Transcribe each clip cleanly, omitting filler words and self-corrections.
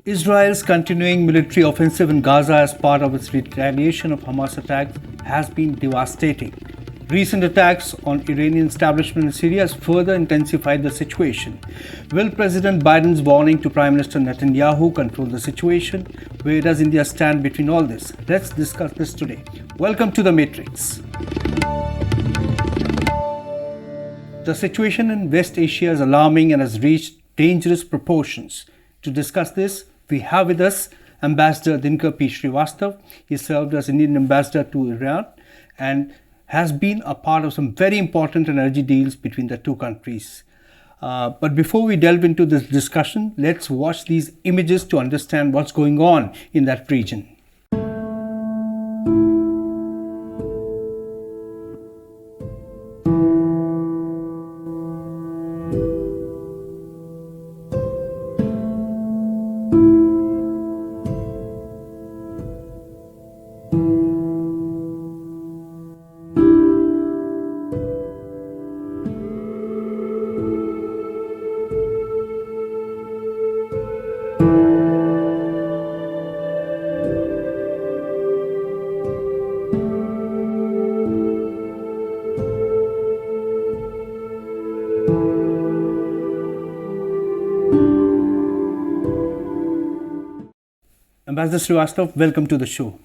Israel's continuing military offensive in Gaza as part of its retaliation of Hamas attacks has been devastating. Recent attacks on Iranian establishment in Syria has further intensified the situation. Will President Biden's warning to Prime Minister Netanyahu control the situation? Where does India stand between all this? Let's discuss this today. Welcome to the Matrix. The situation in West Asia is alarming and has reached dangerous proportions. To discuss this, we have with us Ambassador Dinkar P. Srivastav. He served as Indian ambassador to Iran and has been a part of some very important energy deals between the two countries. But before we delve into this discussion, let's watch these images to understand what's going on in that region. Ambassador Srivastav, welcome to the show.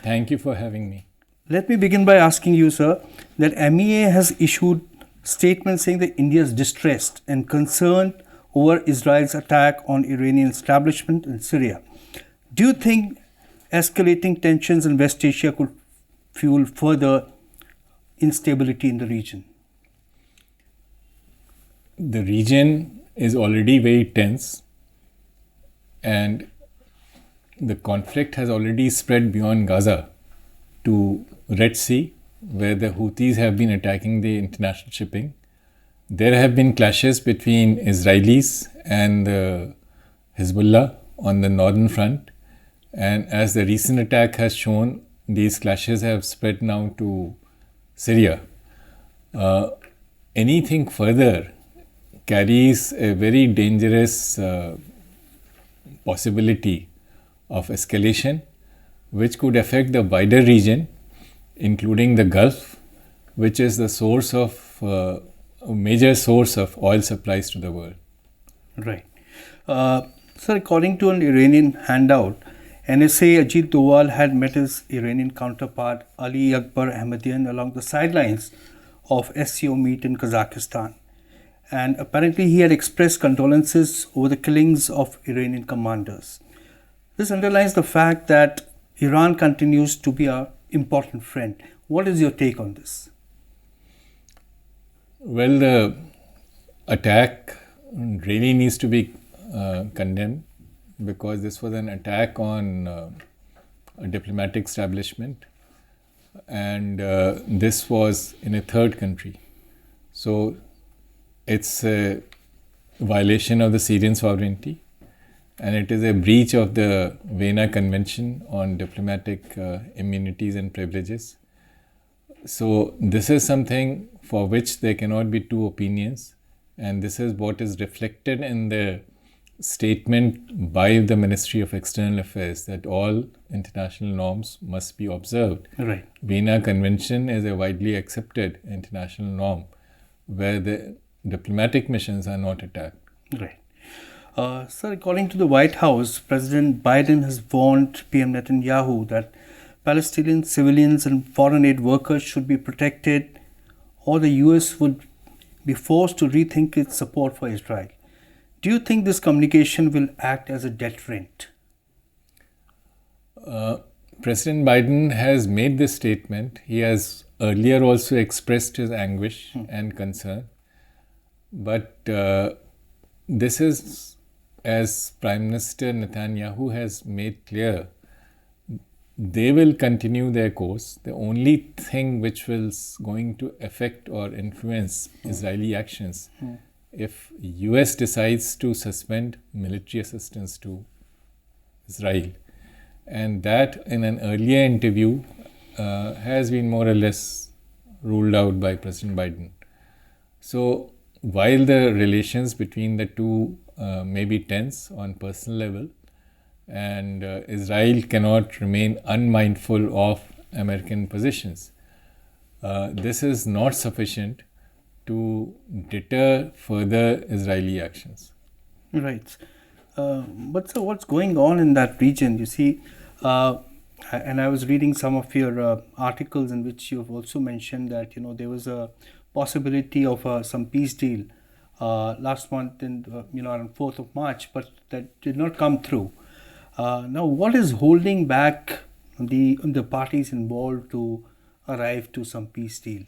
Thank you for having me. Let me begin by asking you, sir, that MEA has issued statements saying that India is distressed and concerned over Israel's attack on Iranian establishment in Syria. Do you think escalating tensions in West Asia could fuel further instability in the region? The region is already very tense, and the conflict has already spread beyond Gaza to Red Sea, where the Houthis have been attacking the international shipping. There have been clashes between Israelis and Hezbollah on the northern front. And as the recent attack has shown, these clashes have spread now to Syria. Anything further carries a very dangerous possibility of escalation, which could affect the wider region, including the Gulf, which is the source of a major source of oil supplies to the world. Right. Sir, according to an Iranian handout, NSA Ajit Dalal had met his Iranian counterpart Ali Akbar Ahmadian along the sidelines of SCO meet in Kazakhstan. And apparently he had expressed condolences over the killings of Iranian commanders. This underlines the fact that Iran continues to be an important friend. What is your take on this? Well, the attack really needs to be condemned, because this was an attack on a diplomatic establishment, and this was in a third country. So it's a violation of the Syrian sovereignty, and it is a breach of the Vienna Convention on diplomatic immunities and privileges. So this is something for which there cannot be two opinions, and this is what is reflected in the statement by the Ministry of External Affairs, that all international norms must be observed. Right. Vienna Convention is a widely accepted international norm where the diplomatic missions are not attacked. Right. Sir, according to the White House, President Biden has warned PM Netanyahu that Palestinian civilians and foreign aid workers should be protected, or the US would be forced to rethink its support for Israel. Do you think this communication will act as a deterrent? President Biden has made this statement. He has earlier also expressed his anguish and concern. But this is, as Prime Minister Netanyahu has made clear, they will continue their course. The only thing which was going to affect or influence Israeli actions, if US decides to suspend military assistance to Israel, and that in an earlier interview has been more or less ruled out by President Biden. So while the relations between the two may be tense on personal level, and Israel cannot remain unmindful of American positions. This is not sufficient to deter further Israeli actions. Right. But so what's going on in that region? You see, and I was reading some of your articles in which you've also mentioned that there was a possibility of some peace deal last month in around 4th of March, but that did not come through. Now, what is holding back the parties involved to arrive to some peace deal?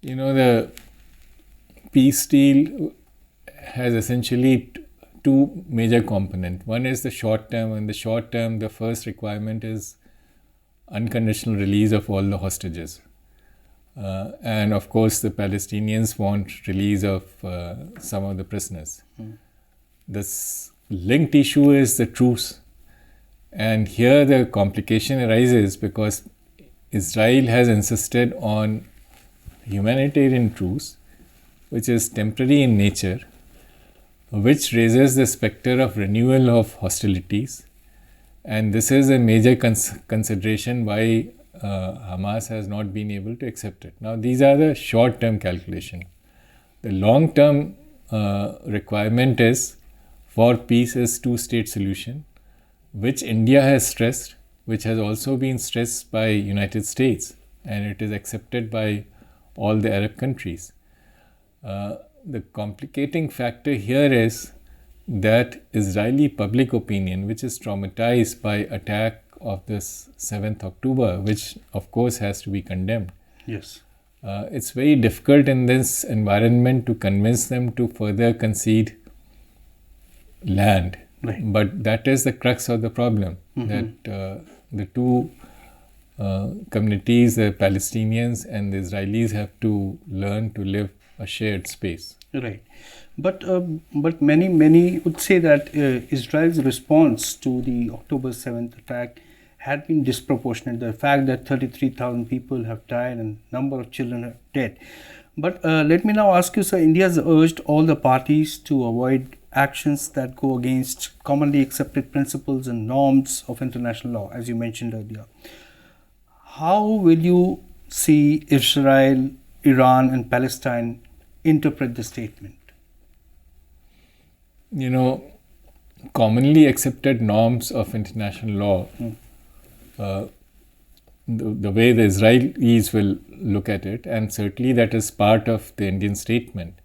The peace deal has essentially two major components. One is the short term. In the short term, the first requirement is unconditional release of all the hostages. And of course, the Palestinians want release of some of the prisoners. This linked issue is the truce. And here the complication arises because Israel has insisted on humanitarian truce, which is temporary in nature, which raises the specter of renewal of hostilities. And this is a major consideration why Hamas has not been able to accept it. Now, these are the short-term calculation. The long-term requirement is for peace is two-state solution, which India has stressed, which has also been stressed by United States, and it is accepted by all the Arab countries. The complicating factor here is that Israeli public opinion, which is traumatized by attack of this 7th October, which of course has to be condemned. Yes. It's very difficult in this environment to convince them to further concede land. Right. But that is the crux of the problem, that the two communities, the Palestinians and the Israelis, have to learn to live a shared space. Right. But many would say that Israel's response to the October 7th attack had been disproportionate. The fact that 33,000 people have died and number of children are dead. But let me now ask you, sir, India has urged all the parties to avoid actions that go against commonly accepted principles and norms of international law, as you mentioned earlier. How will you see Israel, Iran and Palestine interpret the statement? Commonly accepted norms of international law, the way the Israelis will look at it, and certainly that is part of the Indian statement.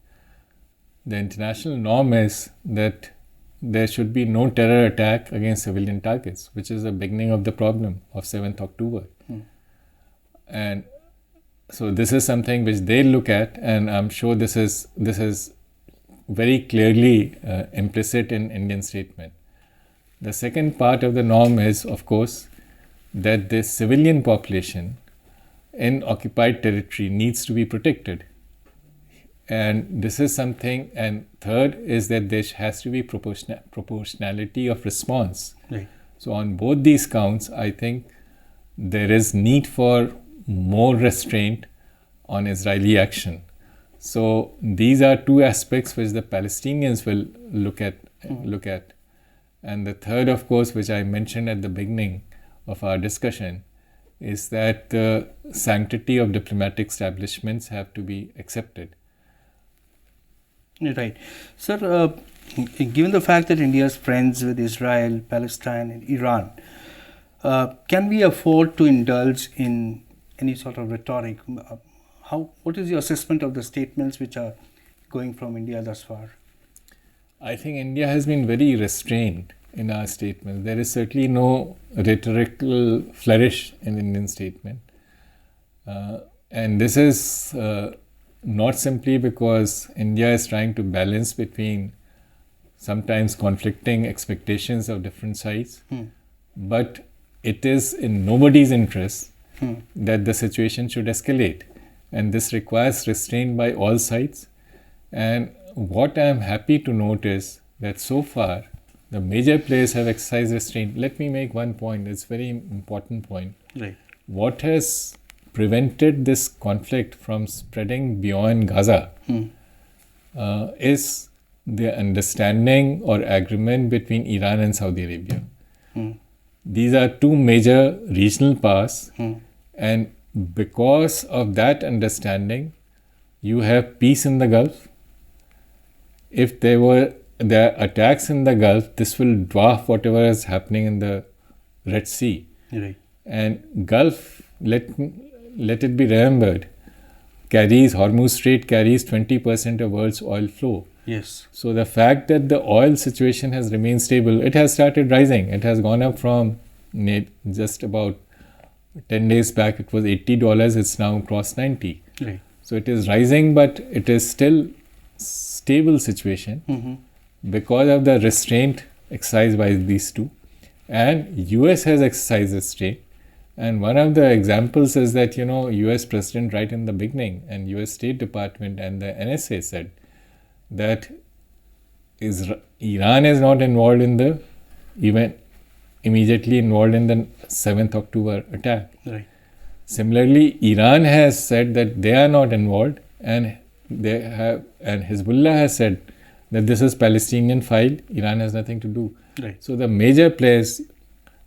The international norm is that there should be no terror attack against civilian targets, which is the beginning of the problem of 7th October. And so this is something which they look at, and I'm sure this is very clearly implicit in Indian statement. The second part of the norm is, of course, that the civilian population in occupied territory needs to be protected. And this is something, and third is that there has to be proportionality of response. Right. So on both these counts, I think there is need for more restraint on Israeli action. So these are two aspects which the Palestinians will look at. And the third, of course, which I mentioned at the beginning of our discussion, is that the sanctity of diplomatic establishments have to be accepted. Right. Sir, given the fact that India is friends with Israel, Palestine and Iran, can we afford to indulge in any sort of rhetoric? What is your assessment of the statements which are going from India thus far? I think India has been very restrained in our statements. There is certainly no rhetorical flourish in Indian statement. And this is not simply because India is trying to balance between sometimes conflicting expectations of different sides, but it is in nobody's interest that the situation should escalate. And this requires restraint by all sides. And what I am happy to note is that so far, the major players have exercised restraint. Let me make one point. It's a very important point. Right. What has prevented this conflict from spreading beyond Gaza is the understanding or agreement between Iran and Saudi Arabia. These are two major regional powers, and because of that understanding, you have peace in the Gulf. If there were attacks in the Gulf, this will dwarf whatever is happening in the Red Sea. Right. And Gulf, let it be remembered, Hormuz Strait carries 20% of world's oil flow. Yes. So the fact that the oil situation has remained stable, it has started rising. It has gone up from just about 10 days back, it was $80, it's now crossed 90. Right. So it is rising, but it is still stable situation because of the restraint exercised by these two. And US has exercised restraint. And one of the examples is that, US President right in the beginning and US State Department and the NSA said that Iran is not involved in the event, immediately involved in the 7th October attack. Right. Similarly, Iran has said that they are not involved, and Hezbollah has said that this is Palestinian file, Iran has nothing to do. Right. So the major players,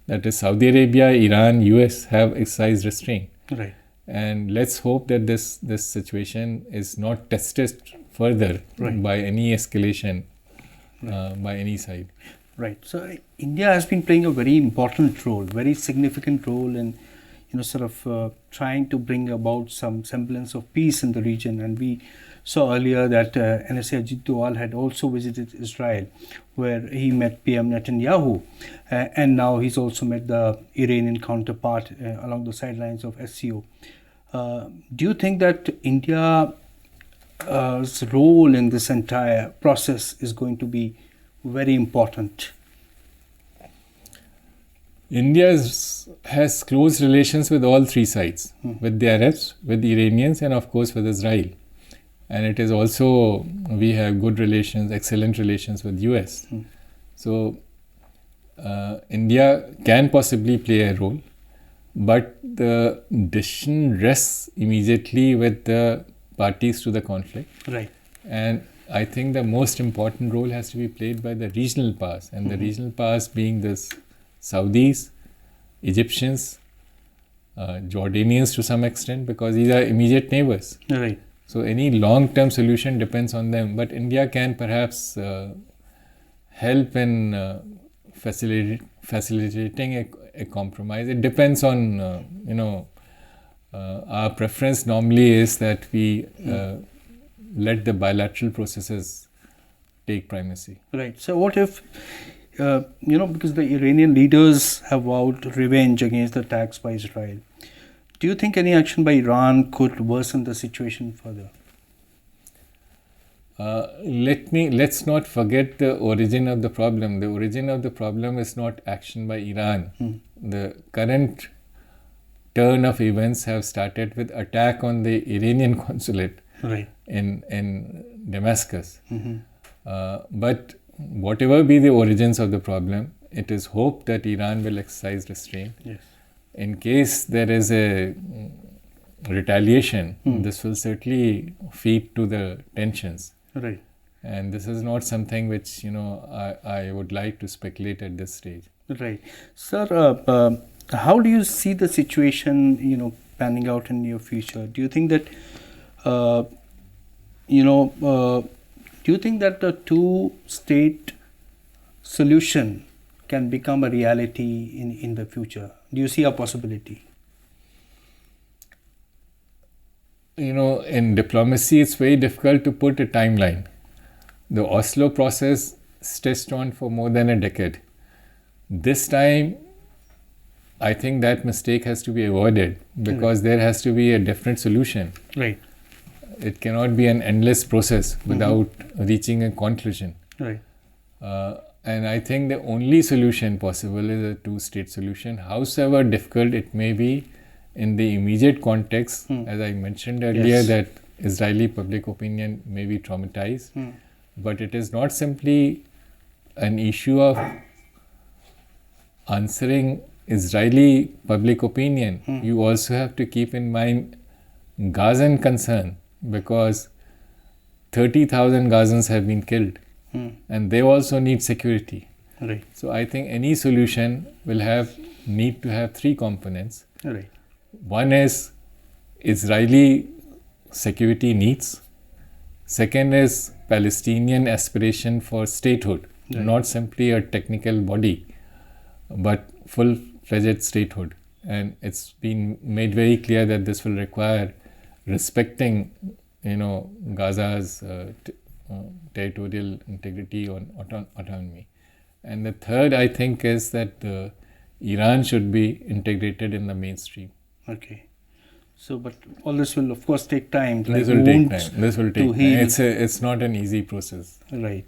that is Saudi Arabia, Iran, US, have exercised restraint. Right. And let's hope that this situation is not tested further by any escalation by any side. Right. So India has been playing a very important role, very significant role in, trying to bring about some semblance of peace in the region. And we saw earlier that NSA Ajit Doval had also visited Israel, where he met PM Netanyahu, and now he's also met the Iranian counterpart along the sidelines of SCO. Do you think that India's role in this entire process is going to be very important? India has close relations with all three sides, with the Arabs, with the Iranians, and of course with Israel. And it is also, we have good relations, excellent relations with US. So India can possibly play a role, but the decision rests immediately with the parties to the conflict. Right. And I think the most important role has to be played by the regional powers, and the regional powers being the Saudis, Egyptians, Jordanians to some extent, because these are immediate neighbors. Right. So any long-term solution depends on them, but India can perhaps help in facilitating a compromise. It depends on, our preference normally is that we let the bilateral processes take primacy. Right. So what if, because the Iranian leaders have vowed revenge against the attacks by Israel, do you think any action by Iran could worsen the situation further? Let's not forget the origin of the problem. The origin of the problem is not action by Iran. The current turn of events have started with attack on the Iranian consulate in Damascus. But whatever be the origins of the problem, it is hoped that Iran will exercise restraint. Yes. In case there is a retaliation, this will certainly feed to the tensions. Right. And this is not something which, I would like to speculate at this stage. Right. Sir, how do you see the situation, panning out in your future? Do you think that, the two-state solution can become a reality in the future? Do you see a possibility? In diplomacy, it's very difficult to put a timeline. The Oslo process stretched on for more than a decade. This time, I think that mistake has to be avoided because there has to be a definite solution. Right. It cannot be an endless process without reaching a conclusion. Right. And I think the only solution possible is a two-state solution, however difficult it may be in the immediate context. As I mentioned earlier, that Israeli public opinion may be traumatized, but it is not simply an issue of answering Israeli public opinion. You also have to keep in mind Gazan concern, because 30,000 Gazans have been killed. and they also need security. Right. So I think any solution will need to have three components. Right. One is Israeli security needs. Second is Palestinian aspiration for statehood, Right. not simply a technical body, but full-fledged statehood. And it's been made very clear that this will require respecting, Gaza's territorial integrity or autonomy. And the third, I think, is that Iran should be integrated in the mainstream. Okay. So, but all this will, of course, take time. This will take time. It's not an easy process. Right.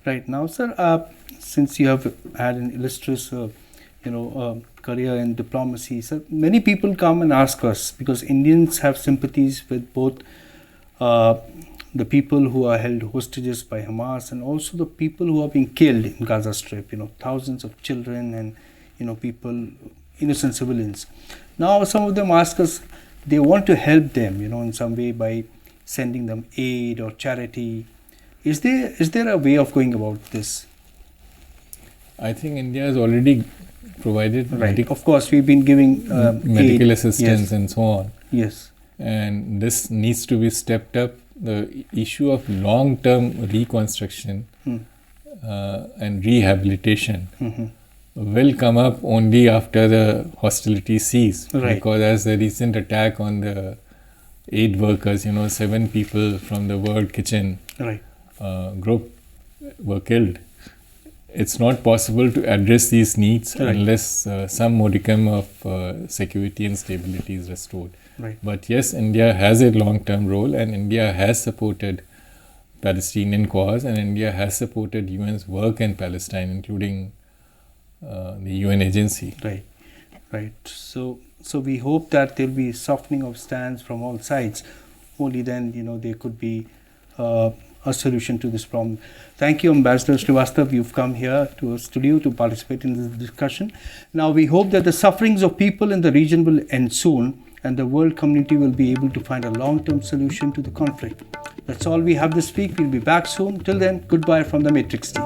Right. Now, sir, since you have had an illustrious, career in diplomacy, sir, many people come and ask us, because Indians have sympathies with both the people who are held hostages by Hamas and also the people who are being killed in Gaza Strip, thousands of children and, people, innocent civilians. Now, some of them ask us, they want to help them, in some way by sending them aid or charity. Is there a way of going about this? I think India has already provided Of course, we've been giving medical aid. assistance, Yes. and so on. Yes. And this needs to be stepped up. The issue of long-term reconstruction and rehabilitation will come up only after the hostilities cease. Right. Because as the recent attack on the aid workers, 7 people from the World Kitchen Right. Group were killed. It's not possible to address these needs unless some modicum of security and stability is restored. Right. But yes, India has a long-term role, and India has supported Palestinian cause, and India has supported UN's work in Palestine, including the UN agency. Right. Right. So we hope that there'll be softening of stance from all sides. Only then, there could be a solution to this problem. Thank you, Ambassador Srivastav. You've come here to our studio to participate in this discussion. Now, we hope that the sufferings of people in the region will end soon, and the world community will be able to find a long-term solution to the conflict. That's all we have this week. We'll be back soon. Till then, goodbye from the Matrix team.